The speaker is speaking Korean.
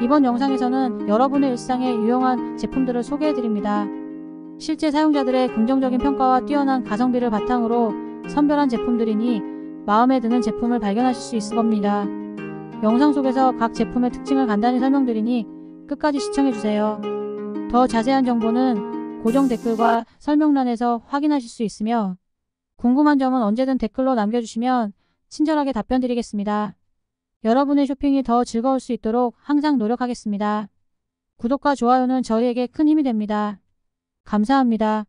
이번 영상에서는 여러분의 일상에 유용한 제품들을 소개해드립니다. 실제 사용자들의 긍정적인 평가와 뛰어난 가성비를 바탕으로 선별한 제품들이니 마음에 드는 제품을 발견하실 수 있을 겁니다. 영상 속에서 각 제품의 특징을 간단히 설명드리니 끝까지 시청해주세요. 더 자세한 정보는 고정 댓글과 설명란에서 확인하실 수 있으며 궁금한 점은 언제든 댓글로 남겨주시면 친절하게 답변 드리겠습니다. 여러분의 쇼핑이 더 즐거울 수 있도록 항상 노력하겠습니다. 구독과 좋아요는 저희에게 큰 힘이 됩니다. 감사합니다.